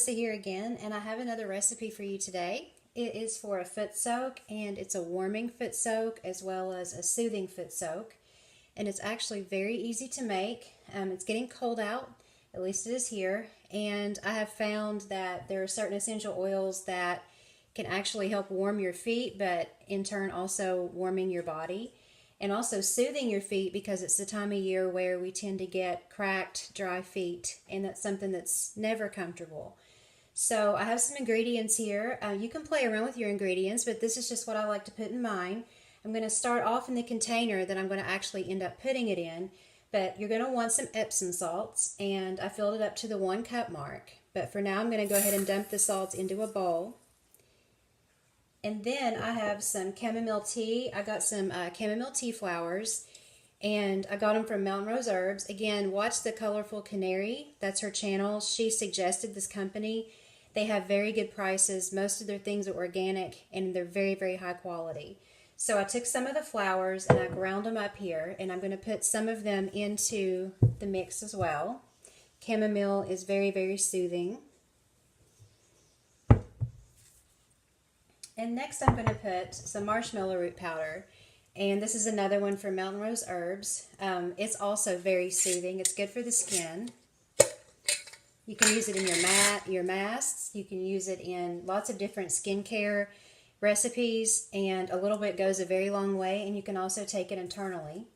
Melissa here again, and I have another recipe for you today. It is for a foot soak, and it's a warming foot soak as well as a soothing foot soak. And it's actually very easy to make. It's getting cold out, at least it is here, and I have found that there are certain essential oils that can actually help warm your feet, but in turn also warming your body. And also soothing your feet, because it's the time of year where we tend to get cracked, dry feet, and that's something that's never comfortable. So I have some ingredients here. You can play around with your ingredients, but this is just what I like to put in mine. I'm going to start off in the container that I'm going to actually end up putting it in, but you're going to want some Epsom salts, and I filled it up to the 1 cup mark. But for now, I'm going to go ahead and dump the salts into a bowl. And then I have some chamomile tea. I got some chamomile tea flowers, and I got them from Mountain Rose Herbs. Again, watch the Colorful Canary. That's her channel. She suggested this company. They have very good prices. Most of their things are organic, and they're very, very high quality. So I took some of the flowers, and I ground them up here, and I'm going to put some of them into the mix as well. Chamomile is very, very soothing. And next I'm going to put some marshmallow root powder, and this is another one from Mountain Rose Herbs. It's also very soothing. It's good for the skin. You can use it in your masks. You can use it in lots of different skincare recipes, and a little bit goes a very long way, and you can also take it internally.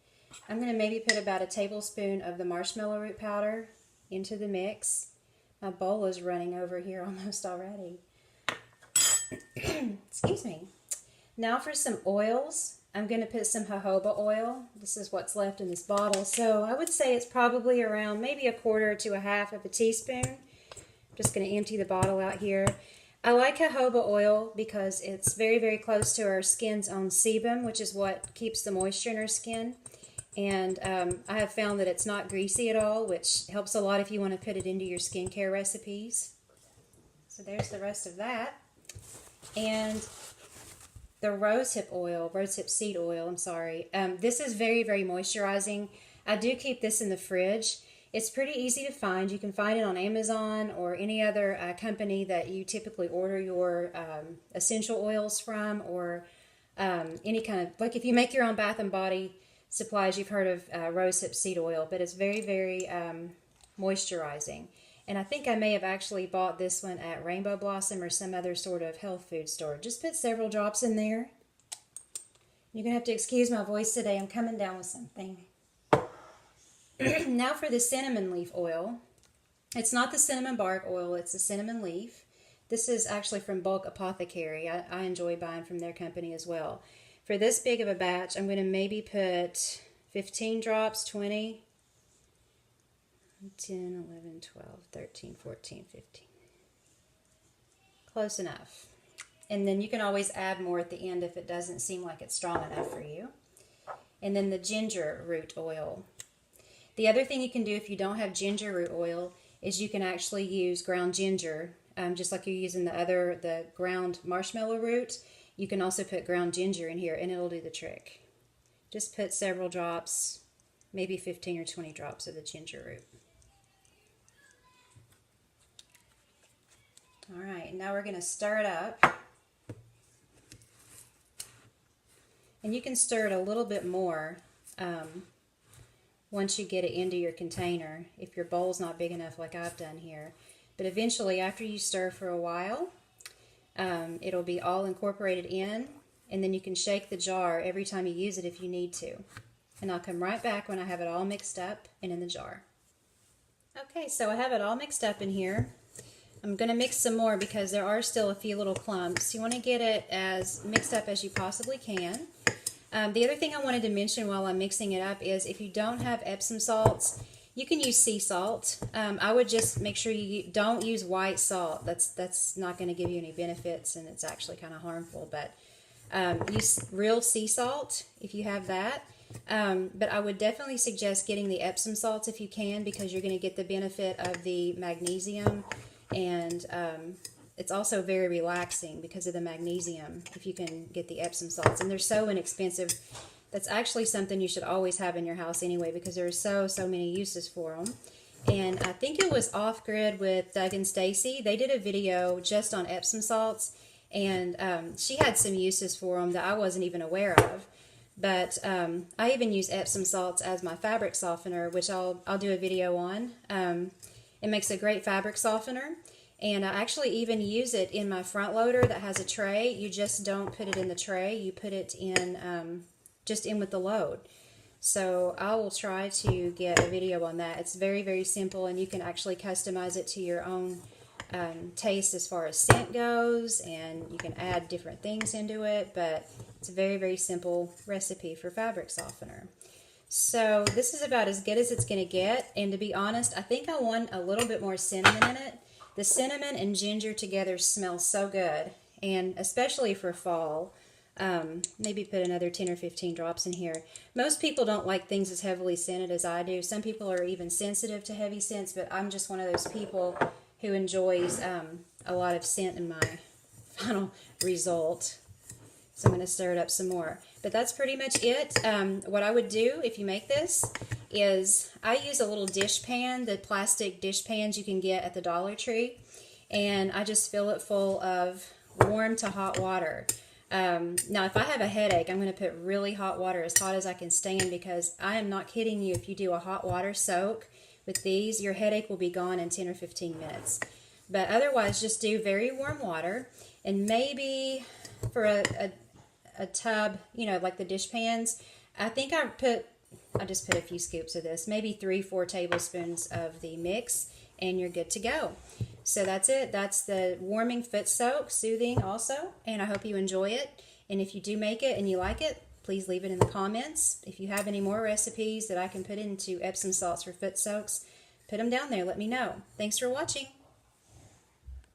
I'm going to maybe put about a tablespoon of the marshmallow root powder into the mix. My bowl is running over here almost already. Excuse me. Now for some oils. I'm going to put some jojoba oil. This is what's left in this bottle. So I would say it's probably around maybe 1/4 to 1/2 of a teaspoon. I'm just going to empty the bottle out here. I like jojoba oil because it's very, very close to our skin's own sebum, which is what keeps the moisture in our skin. And I have found that it's not greasy at all, which helps a lot if you want to put it into your skincare recipes. So there's the rest of that. And the rosehip seed oil, I'm sorry. This is very, very moisturizing. I do keep this in the fridge. It's pretty easy to find. You can find it on Amazon or any other company that you typically order your essential oils from, or any kind of, like if you make your own Bath and Body supplies, you've heard of rosehip seed oil, but it's very, very moisturizing. And I think I may have actually bought this one at Rainbow Blossom or some other sort of health food store. Just put several drops in there. You're going to have to excuse my voice today. I'm coming down with something. Now for the cinnamon leaf oil. It's not the cinnamon bark oil, it's the cinnamon leaf. This is actually from Bulk Apothecary. I enjoy buying from their company as well. For this big of a batch, I'm going to maybe put 15 drops, 20, 10, 11, 12, 13, 14, 15. Close enough. And then you can always add more at the end if it doesn't seem like it's strong enough for you. And then the ginger root oil. The other thing you can do if you don't have ginger root oil is you can actually use ground ginger, just like you're using the ground marshmallow root. You can also put ground ginger in here, and it'll do the trick. Just put several drops, maybe 15 or 20 drops of the ginger root. All right, now we're going to stir it up. And you can stir it a little bit more once you get it into your container, if your bowl's not big enough like I've done here. But eventually, after you stir for a while, it'll be all incorporated in, and then you can shake the jar every time you use it if you need to. And I'll come right back when I have it all mixed up and in the jar. Okay, so I have it all mixed up in here. I'm going to mix some more because there are still a few little clumps. You want to get it as mixed up as you possibly can. The other thing I wanted to mention while I'm mixing it up is if you don't have Epsom salts, you can use sea salt. I would just make sure you don't use white salt. That's not going to give you any benefits, and it's actually kind of harmful. But use real sea salt if you have that. But I would definitely suggest getting the Epsom salts if you can, because you're going to get the benefit of the magnesium, and it's also very relaxing because of the magnesium if you can get the Epsom salts. And they're so inexpensive. That's actually something you should always have in your house anyway, because there are so many uses for them. And I think it was Off Grid with Doug and Stacy. They did a video just on Epsom salts, and she had some uses for them that I wasn't even aware of. But I even use Epsom salts as my fabric softener, which I'll do a video on. It makes a great fabric softener, and I actually even use it in my front loader that has a tray. You just don't put it in the tray, you put it in just in with the load. So I will try to get a video on that. It's very, very simple, and you can actually customize it to your own taste as far as scent goes, and you can add different things into it, but it's a very, very simple recipe for fabric softener. So this is about as good as it's going to get, and to be honest, I think I want a little bit more cinnamon in it. The cinnamon and ginger together smell so good, and especially for fall. Maybe put another 10 or 15 drops in here. Most people don't like things as heavily scented as I do. Some people are even sensitive to heavy scents, but I'm just one of those people who enjoys a lot of scent in my final result. So I'm going to stir it up some more. But that's pretty much it. What I would do if you make this is I use a little dish pan, the plastic dish pans you can get at the Dollar Tree, and I just fill it full of warm to hot water. Now, if I have a headache, I'm going to put really hot water, as hot as I can stand, because I am not kidding you. If you do a hot water soak with these, your headache will be gone in 10 or 15 minutes. But otherwise, just do very warm water, and maybe for a tub, you know, like the dish pans, I think I just put a few scoops of this, maybe 3-4 tablespoons of the mix, and you're good to go. So that's it. That's the warming foot soak, soothing also, and I hope you enjoy it. And if you do make it and you like it, please leave it in the comments. If you have any more recipes that I can put into Epsom salts for foot soaks, put them down there. Let me know. Thanks for watching.